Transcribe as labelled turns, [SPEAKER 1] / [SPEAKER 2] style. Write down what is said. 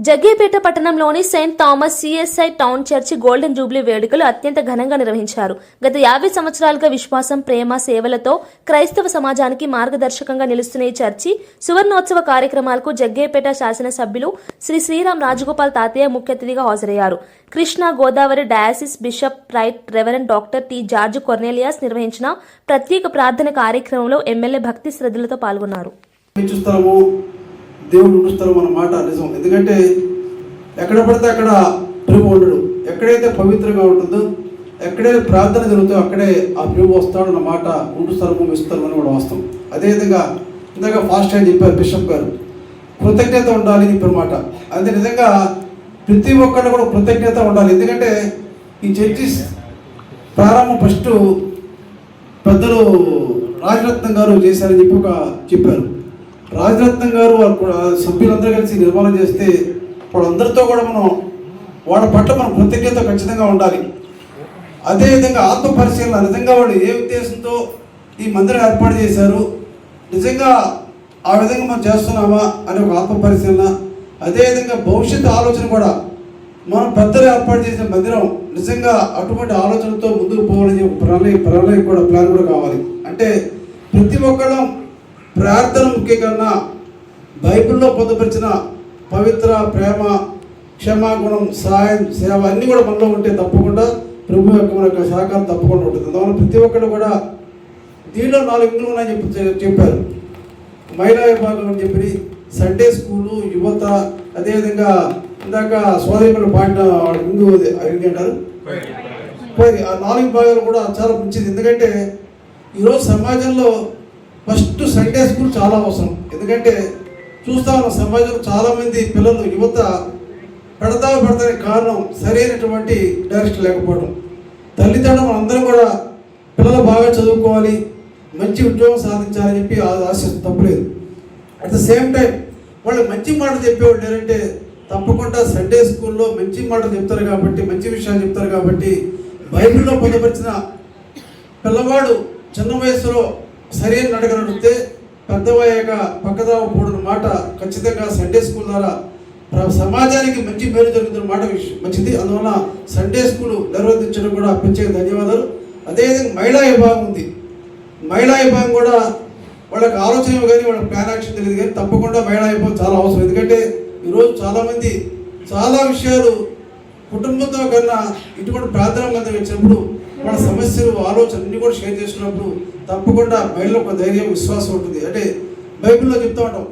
[SPEAKER 1] జగ్గయ్యపేట పట్టణంలోని Saint Thomas CSI town church golden Jubilee వేడుకలు అత్యంత ఘనంగా నిర్వహించారు. గత 50 సంవత్సరాలుగా విశ్వాసం, ప్రేమ, సేవలతో క్రైస్తవ సమాజానికి మార్గదర్శకంగా నిలుస్తున్న ఈ చర్చి సువర్ణోత్సవ కార్యక్రమాలకు జగ్గయ్యపేట శాసనసభ్యులు శ్రీ శ్రీరామ్ రాజగోపాల్ తాతయ్య ముఖ్య అతిథిగా హాజరయ్యారు. Krishna Godavari diocese bishop right reverend doctor T George Cornelius నిర్వహించిన ప్రత్యేక ప్రార్థన కార్యక్రమంలో ఎమ్మెల్యే భక్తి శ్రద్ధలతో పాల్గొన్నారు.
[SPEAKER 2] దేవుడు ఉండుస్తారు మన మాట నిజం. ఎందుకంటే ఎక్కడ పడితే అక్కడ ప్రభు ఉండడు. ఎక్కడైతే పవిత్రంగా ఉంటుందో, ఎక్కడైతే ప్రార్థన జరుగుతుందో అక్కడే ఆ ప్రభు వస్తాడు. నా మాట ఉండుస్తారు ఇస్తారు అని కూడా వస్తాం. అదేవిధంగా ఇందాక ఫాస్ట్ అని చెప్పారు బిషప్ గారు, కృతజ్ఞత ఉండాలి చెప్పిన మాట. అదే నిజంగా ప్రతి ఒక్కళ్ళు కూడా కృతజ్ఞత ఉండాలి. ఎందుకంటే ఈ చర్చి ప్రారంభం ఫస్ట్ పెద్దలు రాజరత్నం గారు చేశారని చెప్పి చెప్పారు. రాజరత్నం గారు సభ్యులందరూ కలిసి నిర్మాణం చేస్తే వాళ్ళందరితో కూడా వాళ్ళ పట్ల మనం కృతజ్ఞత ఖచ్చితంగా ఉండాలి. అదేవిధంగా ఆత్మ పరిశీలన, నిజంగా వాళ్ళు ఏ ఉద్దేశంతో ఈ మందిరం ఏర్పాటు చేశారు, నిజంగా ఆ విధంగా మనం చేస్తున్నామా అనే ఒక ఆత్మ పరిశీలన. అదేవిధంగా భవిష్యత్తు ఆలోచన కూడా, మనం పెద్దలు ఏర్పాటు చేసిన మందిరం నిజంగా అటువంటి ఆలోచనతో ముందుకు పోవాలని ప్రణాళిక కూడా ప్లాన్ కూడా కావాలి. అంటే ప్రతి ఒక్కళ్ళం ప్రార్థన ముఖ్యంగా బైబిల్లో పొందుపరిచిన పవిత్ర, ప్రేమ, క్షమాగుణం, సాయం, సేవ అన్నీ కూడా మనలో ఉంటే తప్పకుండా ప్రభు యొక్క సహకారం తప్పకుండా ఉంటుంది. అందువల్ల ప్రతి ఒక్కరు కూడా దీనిలో 4 ఇంగులు ఉన్నాయని చెప్పారు. మహిళా విభాగం అని చెప్పి సండే స్కూలు, యువత, అదేవిధంగా ఇందాక సోదరిమలు పాడిన ఇంగు అంటారు ఆ 4 విభాగాలు కూడా చాలా మంచిది. ఎందుకంటే ఈరోజు సమాజంలో ఫస్ట్ సండే స్కూల్ చాలా అవసరం. ఎందుకంటే చూస్తా ఉన్న సమాజంలో చాలామంది పిల్లలు, యువత పెడతానికి కారణం సరైనటువంటి డైరెక్షన్ లేకపోవడం. తల్లిదండ్రులు అందరం కూడా పిల్లలు బాగా చదువుకోవాలి, మంచి ఉద్యోగం సాధించాలని చెప్పి ఆశ తప్పలేదు. అట్ ద సేమ్ టైం వాళ్ళు మంచి మాటలు చెప్పేవాళ్ళు లేరంటే తప్పకుండా సండే స్కూల్లో మంచి మాటలు చెప్తారు కాబట్టి, మంచి విషయాలు చెప్తారు కాబట్టి బైబిల్లో పొందపరిచిన పిల్లవాడు చిన్న వయసులో సరైన నడక నడిస్తే పెద్దవయ్యాక పక్కదావ కూడిన మాట ఖచ్చితంగా సండే స్కూల్ ద్వారా సమాజానికి మంచి మేలు జరుగుతున్న మాట మంచిది. అందువల్ల సండే స్కూల్ నిర్వర్తించడం కూడా ప్రత్యేక ధన్యవాదాలు. అదేవిధంగా మహిళా విభాగం ఉంది. మహిళా విభాగం కూడా వాళ్ళకి ఆలోచన కానీ వాళ్ళకి ప్లాన్ యాక్షన్ తెలియదు కానీ తప్పకుండా మహిళా విభాగం చాలా అవసరం. ఎందుకంటే ఈరోజు చాలామంది చాలా విషయాలు కుటుంబంతో కన్నా ఇటువంటి ప్రార్థన మందిరం వచ్చినప్పుడు వాళ్ళ సమస్యలు, ఆలోచన అన్ని కూడా షేర్ చేసినప్పుడు తప్పకుండా మహిళలకు ఒక ధైర్యం, విశ్వాసం ఉంటుంది. అంటే బైబిల్లో చెప్తూ ఉంటాం,